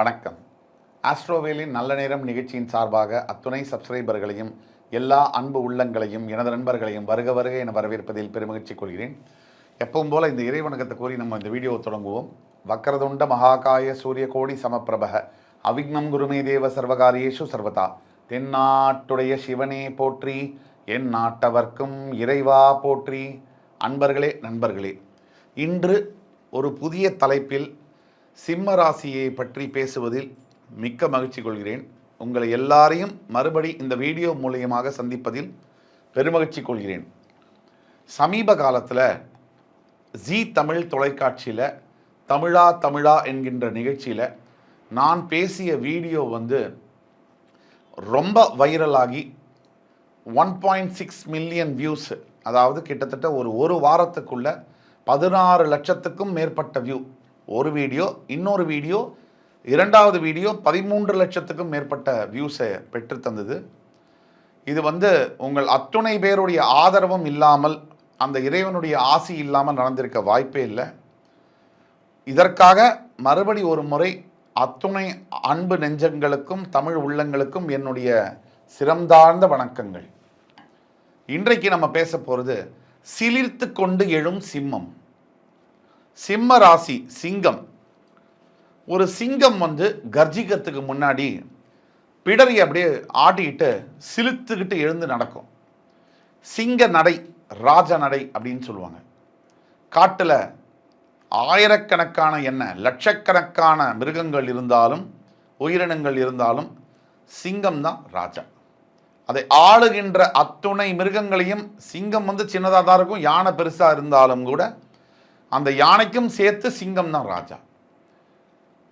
வணக்கம். ஆஸ்ட்ரோவேலின் நல்ல நேரம் நிகழ்ச்சியின் சார்பாக அத்துணை சப்ஸ்கிரைபர்களையும் எல்லா அன்பு உள்ளங்களையும் எனது நண்பர்களையும் வருக வருக என வரவேற்பதில் பெருமகிழ்ச்சி கொள்கிறேன். எப்பவும் போல இந்த இறைவணக்கத்தை கூறி நம்ம இந்த வீடியோவை தொடங்குவோம். வக்கரதுண்ட மகாகாய சூரிய கோடி சமப்பிரபக அவிக்னம் குருமே தேவ சர்வகாரியேஷு சர்வதா. தென்னாட்டுடைய சிவனே போற்றி, என் நாட்டவர்க்கும் இறைவா போற்றி. அன்பர்களே, நண்பர்களே, இன்று ஒரு புதிய தலைப்பில் சிம்ம ராசியை பற்றி பேசுவதில் மிக்க மகிழ்ச்சி கொள்கிறேன். உங்களை எல்லாரையும் மறுபடி இந்த வீடியோ மூலியமாக சந்திப்பதில் பெருமகிழ்ச்சி கொள்கிறேன். சமீப காலத்தில் ஜீ தமிழ் தொலைக்காட்சியில் தமிழா என்கின்ற நிகழ்ச்சியில் நான் பேசிய வீடியோ ரொம்ப வைரலாகி 1.6 மில்லியன் வியூஸ், அதாவது கிட்டத்தட்ட ஒரு வாரத்துக்குள்ள 16 லட்சத்துக்கும் மேற்பட்ட வியூ. ஒரு வீடியோ, இன்னொரு வீடியோ, இரண்டாவது வீடியோ 13 லட்சத்துக்கும் மேற்பட்ட வியூஸை பெற்று தந்தது. இது உங்கள் அத்துணை பேருடைய ஆதரவும் இல்லாமல், அந்த இறைவனுடைய ஆசி இல்லாமல் நடந்திருக்க வாய்ப்பே இல்லை. இதற்காக மறுபடி ஒரு முறை அத்துணை அன்பு நெஞ்சங்களுக்கும் தமிழ் உள்ளங்களுக்கும் என்னுடைய சிரம்தாழ்ந்த வணக்கங்கள். இன்றைக்கு நம்ம பேச போகிறது சிலிர்த்து கொண்டு எழும் சிம்மம். சிம்ம ராசி சிங்கம். ஒரு சிங்கம் கர்ஜிக்கிறதுக்கு முன்னாடி பிடரி அப்படியே ஆட்டிக்கிட்டு சிலிர்த்துக்கிட்டு எழுந்து நடக்கும். சிங்க நடை, ராஜ நடை அப்படின்னு சொல்லுவாங்க. காட்டில் ஆயிரக்கணக்கான லட்சக்கணக்கான மிருகங்கள் இருந்தாலும், உயிரினங்கள் இருந்தாலும், சிங்கம் தான் ராஜா. அதை ஆளுகின்ற அத்துணை மிருகங்களையும் சிங்கம் சின்னதாக தான் இருக்கும். யானை பெருசாக இருந்தாலும் கூட அந்த யானைக்கும் சேர்த்து சிங்கம் தான் ராஜா.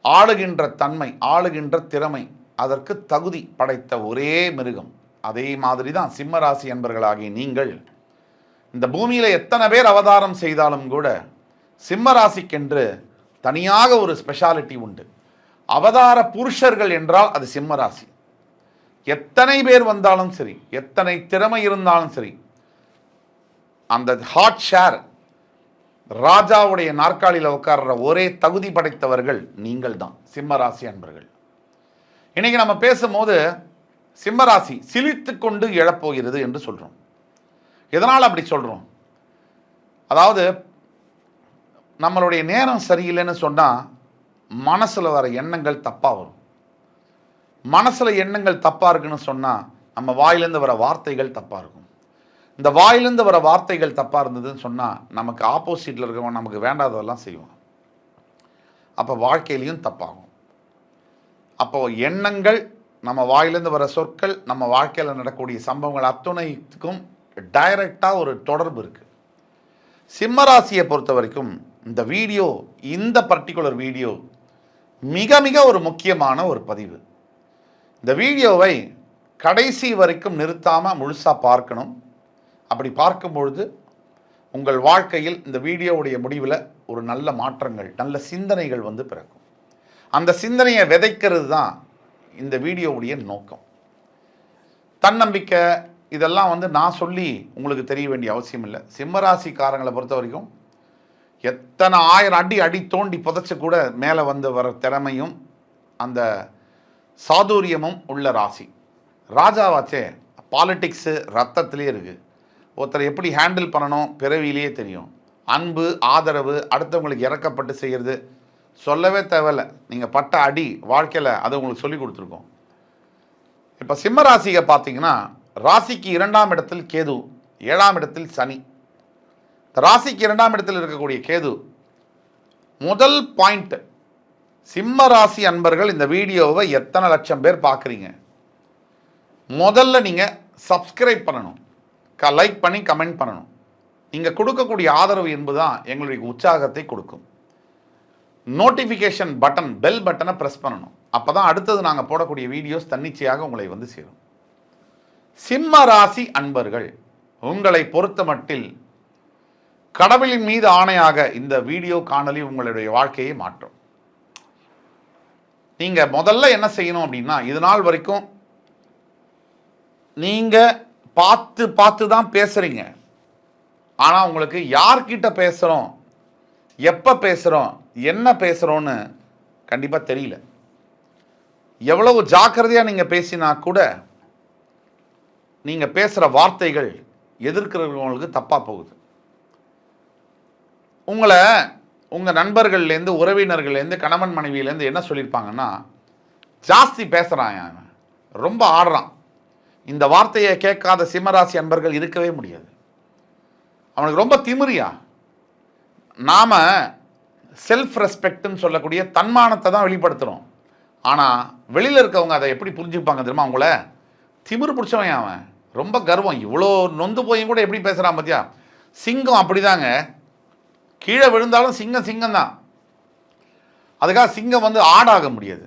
ஆளுகின்ற தன்மை, ஆளுகின்ற திறமை, அதற்கு தகுதி படைத்த ஒரே மிருகம். அதே மாதிரி தான் சிம்ம ராசி என்பர்களாகிய நீங்கள் இந்த பூமியில் எத்தனை பேர் அவதாரம் செய்தாலும் கூட சிம்ம ராசிக்கென்று தனியாக ஒரு ஸ்பெஷாலிட்டி உண்டு. அவதார புருஷர்கள் என்றால் அது சிம்ம ராசி. எத்தனை பேர் வந்தாலும் சரி, எத்தனை திறமை இருந்தாலும் சரி, அந்த ஹாட் ஷேர் ராஜாவுடைய நாற்காலியில் உட்கார்ற ஒரே தகுதி படைத்தவர்கள் நீங்கள் தான், சிம்ம ராசி அன்பர்கள். இன்னைக்கு நம்ம பேசும்போது சிம்ம ராசி சிலிர்த்து கொண்டு எழப்போகிறது என்று சொல்றோம். எதனால் அப்படி சொல்றோம்? அதாவது நம்மளுடைய நேரம் சரியில்லைன்னு சொன்னா மனசுல வர எண்ணங்கள் தப்பா வரும். மனசுல எண்ணங்கள் தப்பா இருக்குன்னு சொன்னா நம்ம வாயிலிருந்து வர வார்த்தைகள் தப்பா இருக்கும். இந்த வாயிலிருந்து வர வார்த்தைகள் தப்பா இருந்ததுன்னு சொன்னா நமக்கு ஆப்போசிட்ல இருக்கவன் நமக்கு வேண்டாததெல்லாம் செய்வான். அப்ப வாழ்க்கையிலையும் தப்பாகும். அப்போ எண்ணங்கள், நம்ம வாயிலிருந்து வர சொற்கள், நம்ம வாழ்க்கையில் நடக்கக்கூடிய சம்பவங்கள் அத்துணைக்கும் டைரக்டா ஒரு தொடர்பு இருக்கு. சிம்ம ராசியை பொறுத்த வரைக்கும் இந்த வீடியோ, இந்த பர்டிகுலர் வீடியோ மிக மிக ஒரு முக்கியமான ஒரு பதிவு. இந்த வீடியோவை கடைசி வரைக்கும் நிறுத்தாம முழுசா பார்க்கணும். அப்படி பார்க்கும்பொழுது உங்கள் வாழ்க்கையில் இந்த வீடியோவுடைய முடிவில் ஒரு நல்ல மாற்றங்கள், நல்ல சிந்தனைகள் பிறக்கும். அந்த சிந்தனையை விதைக்கிறது தான் இந்த வீடியோவுடைய நோக்கம். தன்னம்பிக்கை இதெல்லாம் நான் சொல்லி உங்களுக்கு தெரிய வேண்டிய அவசியம் இல்லை. சிம்மராசிக்காரங்களை பொறுத்த வரைக்கும் எத்தனை 1000 அடி தோண்டி புதைச்சு கூட மேலே வர திறமையும் அந்த சாதுரியமும் உள்ள ராசி. ராஜாவாச்சே, பாலிட்டிக்ஸு ரத்தத்திலே இருக்குது. ஒருத்தரை எப்படி ஹேண்டில் பண்ணணும் பிறவியிலேயே தெரியும். அன்பு, ஆதரவு, அடுத்தவங்களுக்கு இறக்கப்பட்டு செய்கிறது சொல்லவே தேவையில்லை. நீங்கள் பட்ட அடி வாழ்க்கையில் அது உங்களுக்கு சொல்லி கொடுத்துருக்கோம். இப்போ சிம்ம ராசியை பார்த்தீங்கன்னா ராசிக்கு 2ஆம் இடத்தில் கேது, 7ஆம் இடத்தில் சனி. ராசிக்கு 2ஆம் இடத்தில் இருக்கக்கூடிய கேது முதல் பாயிண்ட். சிம்ம ராசி அன்பர்கள் இந்த வீடியோவை எத்தனை லட்சம் பேர் பார்க்குறீங்க? முதல்ல நீங்கள் சப்ஸ்கிரைப் பண்ணணும், லைக் பண்ணி கமெண்ட் பண்ணணும். நீங்கள் கொடுக்கக்கூடிய ஆதரவு என்பதுதான் எங்களுடைய உற்சாகத்தை கொடுக்கும். நோட்டிஃபிகேஷன் பட்டன், பெல் பட்டனை ப்ரெஸ் பண்ணணும். அப்போ தான் அடுத்தது நாங்கள் போடக்கூடிய வீடியோஸ் தன்னிச்சையாக உங்களை சேரும். சிம்ம ராசி அன்பர்கள், உங்களை பொறுத்த மட்டில் கடவுளின் மீது ஆணையாக இந்த வீடியோ காணொலி உங்களுடைய வாழ்க்கையை மாற்றும். நீங்கள் முதல்ல என்ன செய்யணும் அப்படின்னா, இது நாள் வரைக்கும் நீங்கள் பார்த்து தான் பேசுறீங்க. ஆனால் உங்களுக்கு யார்கிட்ட பேசுகிறோம், எப்போ பேசுகிறோம், என்ன பேசுகிறோன்னு கண்டிப்பாக தெரியல. எவ்வளவு ஜாக்கிரதையாக நீங்கள் பேசினா கூட நீங்கள் பேசுகிற வார்த்தைகள் எதிர்க்கிறவங்களுக்கு தப்பாக போகுது. உங்களை உங்கள் நண்பர்கள்லேருந்து, உறவினர்கள்லேருந்து, கணவன் மனைவியிலேருந்து என்ன சொல்லியிருப்பாங்கன்னா, ஜாஸ்தி பேசுகிறான், ரொம்ப ஆடுறான். இந்த வார்த்தையை கேட்காத சிம்மராசி அன்பர்கள் இருக்கவே முடியாது. அவனுக்கு ரொம்ப திமிரியா. நாம் செல்ஃப் ரெஸ்பெக்ட்னு சொல்லக்கூடிய தன்மானத்தை தான் வெளிப்படுத்துகிறோம். ஆனால் வெளியில் இருக்கவங்க அதை எப்படி புரிஞ்சுப்பாங்க தெரியுமா? அவங்கள திமிரு பிடிச்சவன் அவன், ரொம்ப கர்வம். இவ்வளோ நொந்து போயும் கூட எப்படி பேசுகிறான் பார்த்தியா? சிங்கம் அப்படிதாங்க, கீழே விழுந்தாலும் சிங்கம் தான். அதுக்காக சிங்கம் ஆடாக முடியாது.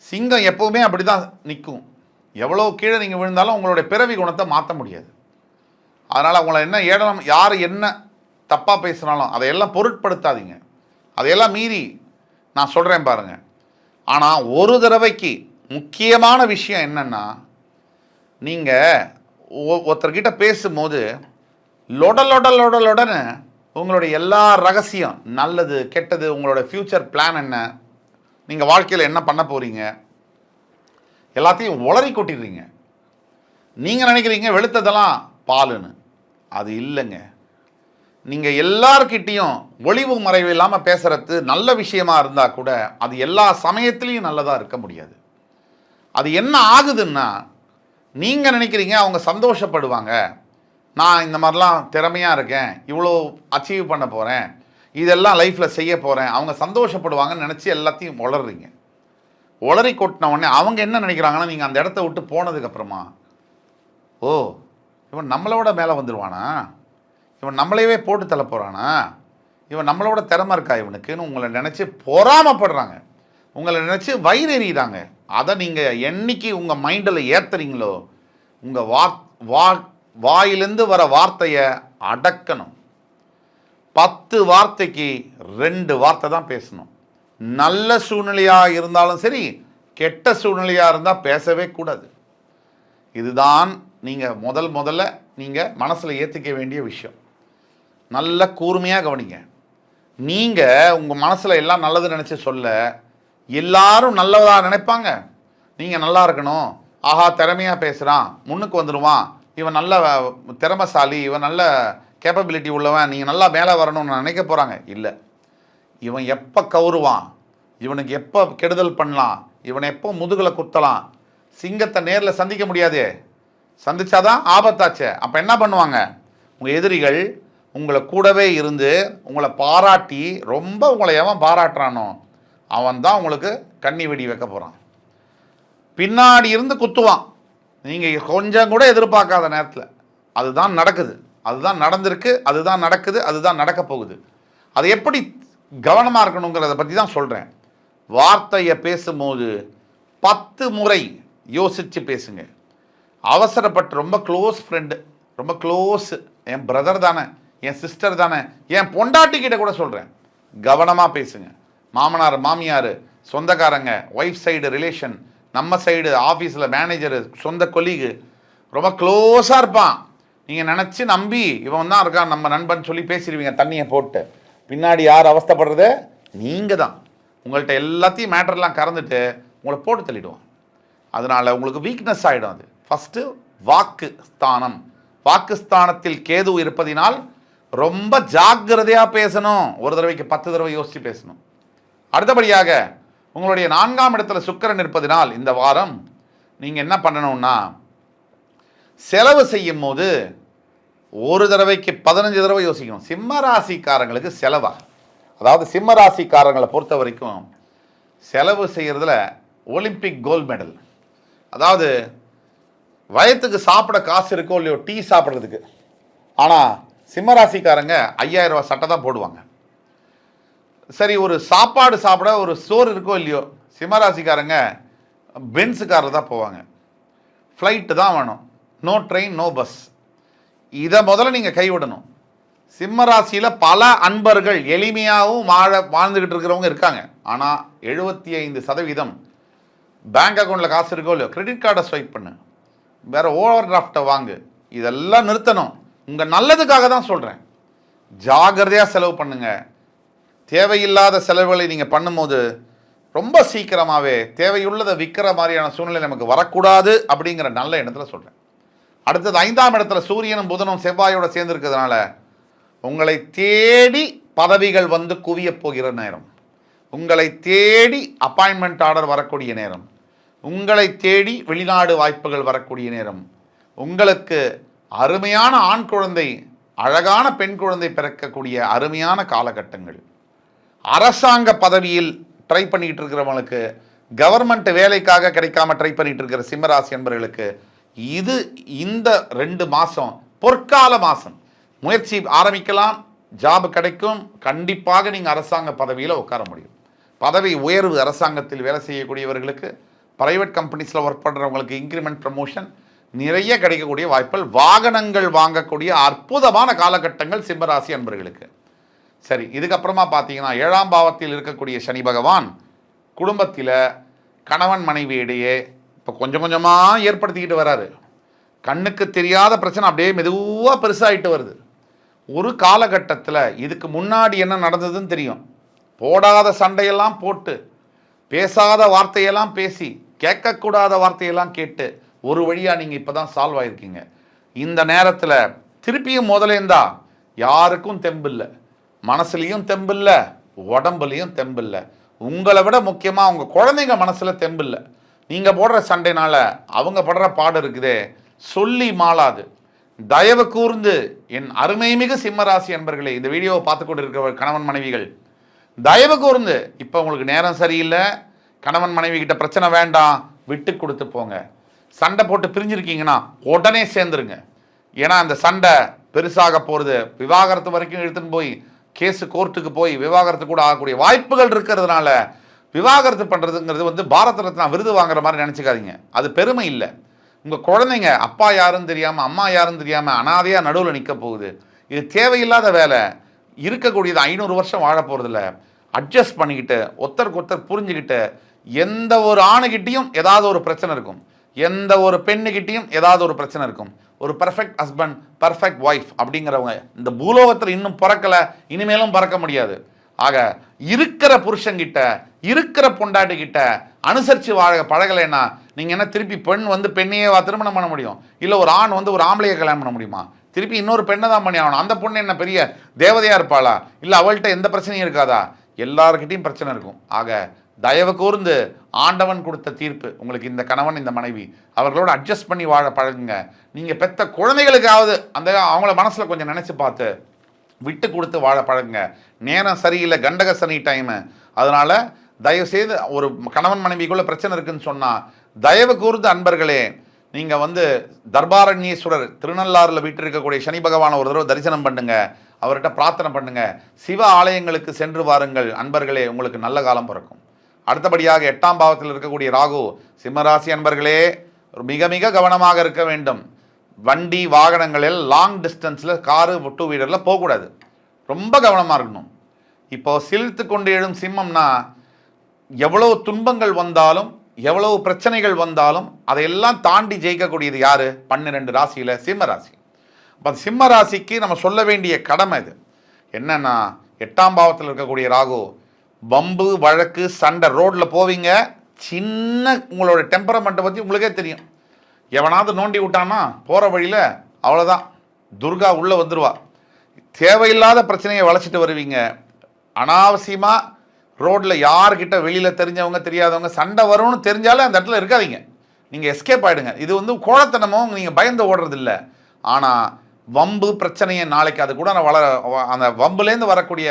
சிங்கம் எப்பவுமே அப்படி தான் நிற்கும். எவ்வளோ கீழே நீங்கள் விழுந்தாலும் உங்களுடைய பிறவி குணத்தை மாற்ற முடியாது. அதனால் உங்களை என்ன ஏடனம், யார் என்ன தப்பாக பேசுனாலும் அதையெல்லாம் பொருட்படுத்தாதீங்க. அதையெல்லாம் மீறி நான் சொல்கிறேன் பாருங்கள். ஆனால் ஒரு தடவைக்கு முக்கியமான விஷயம் என்னென்னா, நீங்கள் ஒருத்தர்கிட்ட பேசும்போது லொடன்னு உங்களுடைய எல்லா ரகசியம், நல்லது கெட்டது, உங்களோட ஃப்யூச்சர் பிளான் என்ன, நீங்கள் வாழ்க்கையில் என்ன பண்ண போகிறீங்க, எல்லாத்தையும் உளறி கொட்டிடுறீங்க. நீங்கள் நினைக்கிறீங்க வெளுத்ததெல்லாம் பாலுன்னு. அது இல்லைங்க. நீங்கள் எல்லார்கிட்டையும் ஒளிவு மறைவு இல்லாமல் பேசுகிறது நல்ல விஷயமா இருந்தால் கூட அது எல்லா சமயத்துலேயும் நல்லதாக இருக்க முடியாது. அது என்ன ஆகுதுன்னா, நீங்கள் நினைக்கிறீங்க அவங்க சந்தோஷப்படுவாங்க, நான் இந்த மாதிரிலாம் திறமையாக இருக்கேன், இவ்வளோ அச்சீவ் பண்ண போகிறேன், இதெல்லாம் லைஃப்பில் செய்ய போகிறேன், அவங்க சந்தோஷப்படுவாங்கன்னு நினச்சி எல்லாத்தையும் உளறீங்க. உளறி கொட்டின உடனே அவங்க என்ன நினைக்கிறாங்கன்னா, நீங்கள் அந்த இடத்த விட்டு போனதுக்கப்புறமா, ஓ இவன் நம்மளோட மேலே வந்துடுவானா, இவன் நம்மளையவே போட்டு தள்ள போகிறானா, இவன் நம்மளோட திறமை இருக்கா இவனுக்குன்னு உங்களை நினச்சி பொறாமப்படுறாங்க, உங்களை நினச்சி வயிறு எறிகிறாங்க. அதை நீங்கள் என்னைக்கு உங்கள் மைண்டில் ஏற்றுறீங்களோ, உங்கள் வாயிலிருந்து வர வார்த்தையை அடக்கணும். 10 வார்த்தைக்கு 2 வார்த்தை தான் பேசணும். நல்ல சூழ்நிலையாக இருந்தாலும் சரி, கெட்ட சூழ்நிலையாக இருந்தால் பேசவே கூடாது. இதுதான் நீங்கள் முதல்ல நீங்கள் மனசில் ஏற்றுக்க வேண்டிய விஷயம். நல்ல கூர்மையாக கவனிங்க. நீங்கள் உங்கள் மனசில் எல்லாம் நல்லது நினச்சி சொல்ல, எல்லாரும் நல்லதாக நினைப்பாங்க. நீங்கள் நல்லா இருக்கணும், ஆஹா திறமையாக பேசுகிறான், முன்னுக்கு வந்துடுவான், இவன் நல்ல திறமைசாலி, இவன் நல்ல கேப்பபிலிட்டி உள்ளவன், நீங்கள் நல்லா மேலே வரணும்னு நினைக்க போகிறாங்க. இல்லை, இவன் எப்போ கவுருவான், இவனுக்கு எப்போ கெடுதல் பண்ணலாம், இவனை எப்போ முதுகில் குத்தலாம். சிங்கத்தை நேரில் சந்திக்க முடியாது, சந்திச்சாதான் ஆபத்தாச்சே. அப்போ என்ன பண்ணுவாங்க, உங்கள் எதிரிகள் உங்களை கூடவே இருந்து உங்களை பாராட்டி, ரொம்ப உங்களை எவன் பாராட்டுறானோ அவன் தான் உங்களுக்கு கண்ணி வெடி வைக்க போகிறான். பின்னாடி இருந்து குத்துவான், நீங்கள் கொஞ்சம் கூட எதிர்பார்க்காத நேரத்தில். அதுதான் நடக்குது, அதுதான் நடந்திருக்கு, அதுதான் நடக்குது, அதுதான் நடக்க போகுது. அது எப்படி கவனமாக இருக்கணுங்கிறத பற்றி தான் சொல்கிறேன். வார்த்தையை பேசும்போது 10 முறை யோசித்து பேசுங்க. அவசரப்பட்டு, ரொம்ப க்ளோஸ் ஃப்ரெண்டு, ரொம்ப க்ளோஸ், என் பிரதர் தானே, என் சிஸ்டர் தானே, என் பொண்டாட்டிக்கிட்ட கூட சொல்கிறேன், கவனமாக பேசுங்க. மாமனார் மாமியார், சொந்தக்காரங்க, ஒய்ஃப் சைடு ரிலேஷன், நம்ம சைடு ஆஃபீஸில் மேனேஜரு, சொந்த கொலீகு, ரொம்ப க்ளோஸாக இருப்பான். நீங்கள் நினச்சி நம்பி இவன் தான் இருக்கான் நம்ம நண்பன் சொல்லி பேசிடுவீங்க தண்ணியை போட்டு. பின்னாடி யார் அவஸ்தைப்படுறது, நீங்கள் தான். உங்கள்கிட்ட எல்லாத்தையும் மேட்டர்லாம் கறந்துட்டு உங்களை போட்டு தள்ளிடுவான். அதனால் உங்களுக்கு வீக்னஸ் ஆகிடும். அது ஃபஸ்ட்டு வாக்கு ஸ்தானம். வாக்குஸ்தானத்தில் கேது இருப்பதினால் ரொம்ப ஜாக்கிரதையாக பேசணும். ஒரு தடவைக்கு 10 தடவை யோசித்து பேசணும். அடுத்தபடியாக உங்களுடைய 4ஆம் இடத்துல சுக்கிரன் இருப்பதினால் இந்த வாரம் நீங்கள் என்ன பண்ணணும்னா, செலவு செய்யும் போது ஒரு தடவைக்கு 15 தடவை யோசிக்கணும். சிம்ம ராசிக்காரங்களுக்கு செலவா, அதாவது சிம்ம ராசிக்காரங்களை பொறுத்த வரைக்கும் செலவு செய்கிறதுல ஒலிம்பிக் கோல்டு மெடல். அதாவது வயத்துக்கு சாப்பிட காசு இருக்கோ இல்லையோ, டீ சாப்பிட்றதுக்கு, ஆனால் சிம்ம ராசிக்காரங்க 5000 ரூபா சட்டை தான் போடுவாங்க. சரி, ஒரு சாப்பாடு சாப்பிட ஒரு சோறு இருக்கோ இல்லையோ, சிம்மராசிக்காரங்க பென்ஸு காரில் தான் போவாங்க. ஃப்ளைட்டு தான் வேணும், நோ ட்ரெயின் நோ பஸ். இதை முதல்ல நீங்கள் கைவிடணும். சிம்மராசியில் பல அன்பர்கள் எளிமையாகவும் வாழ்ந்துக்கிட்டு இருக்கிறவங்க இருக்காங்க. ஆனால் 75% பேங்க் அக்கௌண்ட்டில் காசு இருக்கோ இல்லையோ, கிரெடிட் கார்டை ஸ்வைப் பண்ணு, வேறு ஓவர் டிராஃப்டை வாங்கு. இதெல்லாம் நிறுத்தணும். உங்கள் நல்லதுக்காக தான் சொல்கிறேன். ஜாகிரதையாக செலவு பண்ணுங்கள். தேவையில்லாத செலவுகளை நீங்கள் பண்ணும்போது ரொம்ப சீக்கிரமாகவே தேவையுள்ளதை விற்கிற மாதிரியான சூழ்நிலை நமக்கு வரக்கூடாது அப்படிங்கிற நல்ல எண்ணத்தில் சொல்கிறேன். அடுத்தது 5ஆம் இடத்துல சூரியனும் புதனும் செவ்வாயோட சேர்ந்து இருக்கிறதுனால உங்களை தேடி பதவிகள் வந்து குவிய போகிற நேரம், உங்களை தேடி அப்பாயின்மெண்ட் ஆர்டர் வரக்கூடிய நேரம், உங்களை தேடி வெளிநாடு வாய்ப்புகள் வரக்கூடிய நேரம், உங்களுக்கு அருமையான ஆண் குழந்தை அழகான பெண் குழந்தை பிறக்கக்கூடிய அருமையான காலகட்டங்கள், அரசாங்க பதவியில் ட்ரை பண்ணிக்கிட்டு இருக்கிறவங்களுக்கு கவர்மெண்ட் வேலைக்காக கிடைக்காம ட்ரை பண்ணிட்டு இருக்கிற சிம்மராசி என்பவர்களுக்கு இது இந்த 2 மாதம் பொற்கால மாதம். முயற்சி ஆரம்பிக்கலாம், ஜாப் கிடைக்கும், கண்டிப்பாக நீங்கள் அரசாங்க பதவியில் உட்கார முடியும். பதவி உயர்வு, அரசாங்கத்தில் வேலை செய்யக்கூடியவர்களுக்கு, பிரைவேட் கம்பெனிஸில் ஒர்க் பண்ணுறவங்களுக்கு இன்க்ரிமெண்ட் ப்ரமோஷன் நிறைய கிடைக்கக்கூடிய வாய்ப்புகள், வாகனங்கள் வாங்கக்கூடிய அற்புதமான காலகட்டங்கள் சிம்மராசி அன்பர்களுக்கு. சரி, இதுக்கப்புறமா பார்த்தீங்கன்னா 7ஆம் பாவத்தில் இருக்கக்கூடிய சனி பகவான் குடும்பத்தில் கணவன் மனைவி இடையே இப்போ கொஞ்சம் கொஞ்சமாக ஏற்படுத்திக்கிட்டு வராரு. கண்ணுக்கு தெரியாத பிரச்சனை அப்படியே மெதுவாக பெருசாகிட்டு வருது. ஒரு காலகட்டத்தில் இதுக்கு முன்னாடி என்ன நடந்ததுன்னு தெரியும். போடாத சண்டையெல்லாம் போட்டு, பேசாத வார்த்தையெல்லாம் பேசி, கேட்கக்கூடாத வார்த்தையெல்லாம் கேட்டு ஒரு வழியாக நீங்கள் இப்போ தான் சால்வ் ஆகிருக்கீங்க. இந்த நேரத்தில் திருப்பியும் முதலேந்தா யாருக்கும் தெம்பில்லை, மனசுலையும் தெம்பில்லை, உடம்புலையும் தெம்பில்லை. உங்களை விட முக்கியமாக உங்கள் குழந்தைங்க மனசில் தெம்பில்லை. நீங்கள் போடுற சண்டைனால அவங்க படுற பாடு இருக்குதே சொல்லி மாளாது. தயவு கூர்ந்து என் அருமைமிகு சிம்மராசி என்பர்களே, இந்த வீடியோவை பார்த்து கொண்டு இருக்கிற கணவன் மனைவிகள், தயவு கூர்ந்து இப்போ உங்களுக்கு நேரம் சரியில்லை, கணவன் மனைவி கிட்ட பிரச்சனை வேண்டாம், விட்டு கொடுத்து போங்க. சண்டை போட்டு பிரிஞ்சிருக்கீங்கன்னா உடனே சேர்ந்துருங்க. ஏன்னா அந்த சண்டை பெருசாக போகிறது, விவாகரத்து வரைக்கும் இழுத்துன்னு போய் கேஸு கோர்ட்டுக்கு போய் விவாகரத்து கூட ஆகக்கூடிய வாய்ப்புகள் இருக்கிறதுனால விவாகரத்து பண்ணுறதுங்கிறது வந்து பாரத ரத்னா விருது வாங்குற மாதிரி நினச்சிக்காதீங்க. அது பெருமை இல்லை. உங்கள் குழந்தைங்க அப்பா யாருன்னு தெரியாமல், அம்மா யாருன்னு தெரியாமல் அனாதையாக நடுவில் நிற்க போகுது. இது தேவையில்லாத வேலை. இருக்கக்கூடியது 500 வருஷம் வாழ போகிறதில்ல. அட்ஜஸ்ட் பண்ணிக்கிட்டு, ஒருத்தருக்கு ஒருத்தர் புரிஞ்சுக்கிட்டு, எந்த ஒரு ஆணுகிட்டையும் ஏதாவது ஒரு பிரச்சனை இருக்கும், எந்த ஒரு பெண்ணுகிட்டையும் ஏதாவது ஒரு பிரச்சனை இருக்கும். ஒரு பர்ஃபெக்ட் ஹஸ்பண்ட், பர்ஃபெக்ட் ஒய்ஃப் அப்படிங்கிறவங்க இந்த பூலோகத்தில் இன்னும் பிறக்கலை, இனிமேலும் பிறக்க முடியாது. ஆக இருக்கிற புருஷங்கிட்ட, இருக்கிற பொண்டாட்டிக்கிட்ட அனுசரித்து பழகலைன்னா நீங்கள் என்ன திருப்பி பெண் வந்து பெண்ணையே திருமணம் பண்ண முடியும்? இல்லை ஒரு ஆண் வந்து ஒரு ஆம்பளையை கல்யாணம் பண்ண முடியுமா? திருப்பி இன்னொரு பெண்ணை தான் பண்ணி ஆகணும். அந்த பொண்ணு என்ன பெரிய தேவதையாக இருப்பாளா? இல்லை அவள்கிட்ட எந்த பிரச்சனையும் இருக்காதா? எல்லாருக்கிட்டையும் பிரச்சனை இருக்கும். ஆக தயவு கூர்ந்து ஆண்டவன் கொடுத்த தீர்ப்பு உங்களுக்கு, இந்த கணவன் இந்த மனைவி அவர்களோடு அட்ஜஸ்ட் பண்ணி வாழ பழகுங்க. நீங்கள் பெற்ற குழந்தைகளுக்காவது அந்த அவங்கள மனசில் கொஞ்சம் நினச்சி பார்த்து விட்டு கொடுத்து வாழ பழகுங்க. நேரம் சரியில்லை, கண்டக சனி டைமு. அதனால் தயவுசெய்து ஒரு கணவன் மனைவிக்குள்ளே பிரச்சனை இருக்குதுன்னு சொன்னால் தயவு கூர்ந்து அன்பர்களே, நீங்கள் வந்து தர்பாரண்யேஸ்வரர் திருநள்ளாறில் வீட்டு இருக்கக்கூடிய சனி பகவானை ஒரு தடவை தரிசனம் பண்ணுங்க, அவர்கிட்ட பிரார்த்தனை பண்ணுங்க, சிவ ஆலயங்களுக்கு சென்று வாருங்கள் அன்பர்களே, உங்களுக்கு நல்ல காலம் பிறக்கும். அடுத்தபடியாக 8ஆம் பாவத்தில் இருக்கக்கூடிய ராகு, சிம்மராசி அன்பர்களே மிக மிக கவனமாக இருக்க வேண்டும். வண்டி வாகனங்களில் லாங் டிஸ்டன்ஸில் காரு 2 வீலரில் போகக்கூடாது. ரொம்ப கவனமாக இருக்கணும். இப்போ சிலிர்த்து கொண்டு எழும் சிம்மம்னா எவ்வளவு துன்பங்கள் வந்தாலும், எவ்வளவு பிரச்சனைகள் வந்தாலும் அதையெல்லாம் தாண்டி ஜெயிக்கக்கூடியது யார்? 12 ராசியில் சிம்ம ராசி. அப்போ சிம்ம ராசிக்கு நம்ம சொல்ல வேண்டிய கடமை இது என்னன்னா, 8ஆம் பாவத்தில் இருக்கக்கூடிய ராகு, பம்பு வழக்கு சண்டை ரோட்டில் போவீங்க, சின்ன உங்களோட டெம்பரமெண்ட்டை பற்றி உங்களுக்கே தெரியும். எவனாவது நோண்டி விட்டான்னா போகிற வழியில் அவ்வளோதான், துர்கா உள்ளே வந்துடுவா. தேவையில்லாத பிரச்சனையை வளைச்சிட்டு வருவீங்க. அனாவசியமாக ரோட்டில் யார்கிட்ட வெளியில் தெரிஞ்சவங்க தெரியாதவங்க சண்டை வரும்னு தெரிஞ்சாலே அந்த இடத்துல இருக்காதீங்க, நீங்கள் எஸ்கேப் ஆகிடுங்க. இது வந்து கோழத்தனமோ நீங்கள் பயந்து ஓடுறதில்ல. ஆனால் வம்பு பிரச்சனையை நாளைக்கு அது கூட அந்த வம்புலேருந்து வரக்கூடிய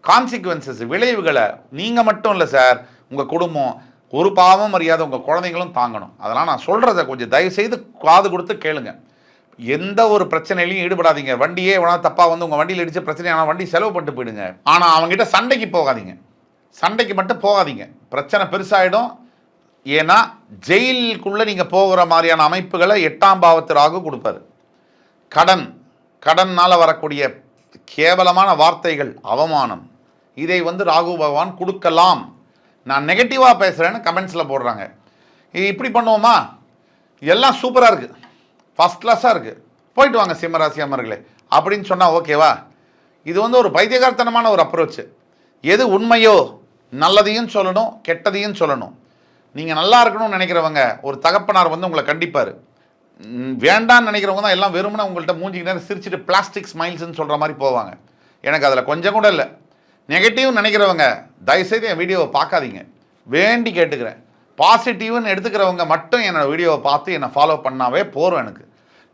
கான்சிக்வன்சஸ், விளைவுகளை நீங்கள் மட்டும் இல்லை சார், உங்கள் குடும்பம், ஒரு பாவம் அறியாத உங்கள் குழந்தைங்களும் தாங்கணும். அதெல்லாம் நான் சொல்கிறத கொஞ்சம் தயவுசெய்து காது கொடுத்து கேளுங்க. எந்த ஒரு பிரச்சனையிலையும் ஈடுபடாதீங்க. வண்டியே வேணா தப்பாக வந்து உங்கள் வண்டியில் இடிச்சு பிரச்சனை ஆனால் வண்டி செலவு பண்ணிட்டு போயிடுங்க. ஆனால் அவங்ககிட்ட சண்டைக்கு போகாதீங்க, சண்டைக்கு மட்டும் போகாதீங்க, பிரச்சனை பெருசாகிடும். ஏன்னா ஜெயிலுக்குள்ளே நீங்கள் போகிற மாதிரியான அமைப்புகளை 8ஆம் பாவத்து ராகு கொடுப்பாரு. கடன்னால் வரக்கூடிய கேவலமான வார்த்தைகள், அவமானம், இதை வந்து ராகு பகவான் கொடுக்கலாம். நான் நெகட்டிவாக பேசுகிறேன்னு கமெண்ட்ஸில் போடுறாங்க. இப்படி பண்ணுவோமா? எல்லாம் சூப்பராக இருக்குது, ஃபஸ்ட் கிளாஸாக இருக்குது, போயிட்டு வாங்க சிம்மராசி அமர்களே அப்படின்னு சொன்னால் ஓகேவா? இது வந்து ஒரு பைத்தியகார்த்தனமான ஒரு அப்ரோச்சு. எது உண்மையோ நல்லதையும் சொல்லணும், கெட்டதையும் சொல்லணும். நீங்கள் நல்லா இருக்கணும்னு நினைக்கிறவங்க ஒரு தகப்பனார் வந்து உங்களை கண்டிப்பார். வேண்டான்னு நினைக்கிறவங்க தான் எல்லாம் வெறுமனே உங்கள்கிட்ட மூஞ்சிக்கு நேரம் சிரிச்சுட்டு பிளாஸ்டிக் ஸ்மைல்ஸ்ன்னு சொல்கிற மாதிரி போவாங்க. எனக்கு அதில் கொஞ்சம் கூட இல்லை. நெகட்டிவ் நினைக்கிறவங்க தயவுசெய்து என் வீடியோவை பார்க்காதீங்க, வேண்டி கேட்டுக்கிறேன். பாசிட்டிவ்னு எடுத்துக்கிறவங்க மட்டும் என்னோடய வீடியோவை பார்த்து என்னை ஃபாலோ பண்ணாவே போகிறோம். எனக்கு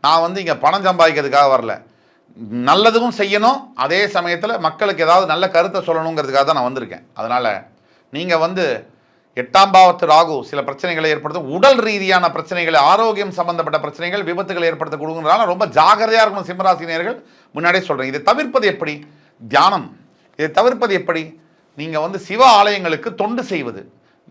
நான் வந்து இங்கே பணம் சம்பாதிக்கிறதுக்காக வரல, நல்லதும் செய்யணும், அதே சமயத்தில் மக்களுக்கு ஏதாவது நல்ல கருத்தை சொல்லணுங்கிறதுக்காக தான் நான் வந்திருக்கேன். அதனால் நீங்கள் வந்து 8ஆம் பாவத்து ராகு சில பிரச்சனைகளை ஏற்படுத்தும், உடல் ரீதியான பிரச்சனைகளை, ஆரோக்கியம் சம்பந்தப்பட்ட பிரச்சனைகள், விபத்துகளை ஏற்படுத்த கொடுக்குறதுனால ரொம்ப ஜாகிரதையாக இருக்கணும் சிம்மராசினியர்கள். முன்னாடியே சொல்கிறேன். இதை தவிர்ப்பது எப்படி? தியானம். இதை தவிர்ப்பது எப்படி? நீங்கள் வந்து சிவ ஆலயங்களுக்கு தொண்டு செய்வது.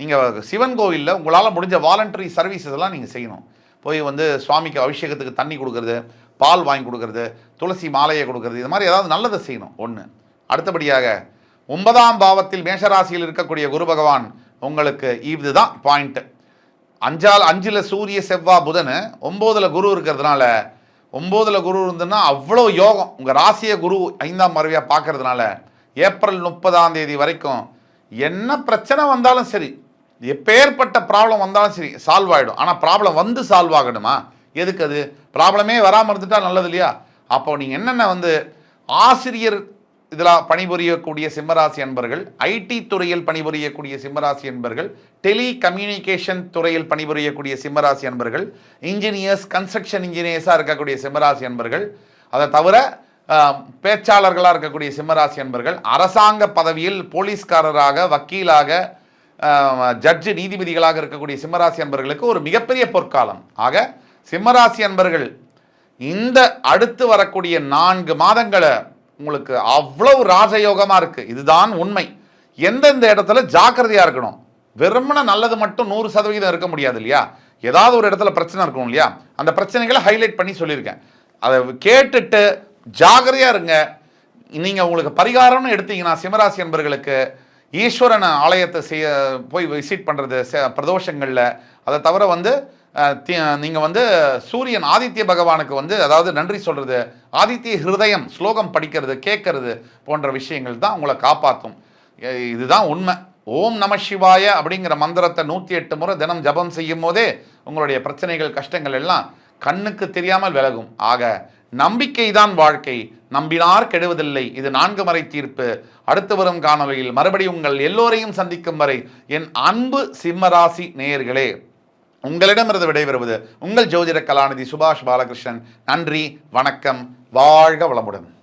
நீங்கள் சிவன் கோவிலில் உங்களால் முடிஞ்ச வாலண்டரி சர்வீசஸ் எல்லாம் நீங்கள் செய்யணும். போய் வந்து சுவாமிக்கு அபிஷேகத்துக்கு தண்ணி கொடுக்கறது, பால் வாங்கி கொடுக்கறது, துளசி மாலையை கொடுக்கறது, இது மாதிரி ஏதாவது நல்லதை செய்யணும். ஒன்று. அடுத்தபடியாக 9ஆம் பாவத்தில் மேஷராசியில் இருக்கக்கூடிய குரு பகவான் உங்களுக்கு இதுதான் பாயிண்ட். 5ல் சூரிய செவ்வாய் புதன், 9ல் குரு இருக்கிறதுனால, 9ல் குரு இருந்ததுன்னா அவ்வளோ யோகம். உங்கள் ராசியை குரு 5ஆம் பார்வையாக பார்க்கறதுனால ஏப்ரல் 30ஆம் தேதி வரைக்கும் என்ன பிரச்சனை வந்தாலும் சரி, எப்பேற்பட்ட ப்ராப்ளம் வந்தாலும் சரி சால்வ் ஆகிடும். ஆனால் ப்ராப்ளம் வந்து சால்வ் ஆகணுமா? எதுக்கு? அது ப்ராப்ளமே வராமல் இருந்துட்டா நல்லது இல்லையா? அப்போ நீங்கள் என்னென்ன வந்து ஆசிரியர் இதில் பணிபுரியக்கூடிய சிம்மராசி அன்பர்கள், ஐடி துறையில் பணிபுரியக்கூடிய சிம்மராசி அன்பர்கள், டெலி கம்யூனிகேஷன் துறையில் பணிபுரியக்கூடிய சிம்மராசி அன்பர்கள், இன்ஜினியர்ஸ், கன்ஸ்ட்ரக்ஷன் இன்ஜினியர்ஸாக இருக்கக்கூடிய சிம்மராசி அன்பர்கள், அதை தவிர பேச்சாளர்களாக இருக்கக்கூடிய சிம்மராசி அன்பர்கள், அரசாங்க பதவியில் போலீஸ்காரராக, வக்கீலாக, ஜட்ஜு, நீதிபதிகளாக இருக்கக்கூடிய சிம்மராசி அன்பர்களுக்கு ஒரு மிகப்பெரிய பொற்காலம். ஆக சிம்மராசி அன்பர்கள் இந்த அடுத்து வரக்கூடிய 4 மாதங்களை உங்களுக்கு அவ்வளவு ராஜயோகமாக இருக்குது. இதுதான் உண்மை. எந்தெந்த இடத்துல ஜாக்கிரதையாக இருக்கணும். வெறுமன நல்லது மட்டும் 100% இருக்க முடியாது இல்லையா? ஏதாவது ஒரு இடத்துல பிரச்சனை இருக்கணும் இல்லையா? அந்த பிரச்சனைகளை ஹைலைட் பண்ணி சொல்லியிருக்கேன். அதை கேட்டுட்டு ஜாகிரதையாக இருங்க. நீங்கள் உங்களுக்கு பரிகாரம்னு எடுத்தீங்கன்னா சிம்மராசி அன்பர்களுக்கு ஈஸ்வரன் ஆலயத்தை போய் விசிட் பண்ணுறது பிரதோஷங்களில், அதை தவிர வந்து நீங்கள் வந்து சூரியன் ஆதித்ய பகவானுக்கு வந்து அதாவது நன்றி சொல்கிறது, ஆதித்ய ஹிருதயம் ஸ்லோகம் படிக்கிறது, கேட்கறது போன்ற விஷயங்கள் தான் உங்களை காப்பாற்றும். இதுதான் உண்மை. ஓம் நம சிவாய அப்படிங்கிற மந்திரத்தை 108 முறை தினம் ஜபம் செய்யும் போதே உங்களுடைய பிரச்சனைகள், கஷ்டங்கள் எல்லாம் கண்ணுக்கு தெரியாமல் விலகும். ஆக நம்பிக்கை தான் வாழ்க்கை, நம்பினார் கெடுவதில்லை. இது 4 மறை தீர்ப்பு. அடுத்து வரும் காணொலியில் மறுபடியும் உங்கள் எல்லோரையும் சந்திக்கும் வரை என் அன்பு சிம்மராசி நேயர்களே, உங்களிடமிருந்து விடைபெறுவது உங்கள் ஜோதிட கலாநிதி சுபாஷ் பாலகிருஷ்ணன். நன்றி, வணக்கம், வாழ்க வளமுடன்.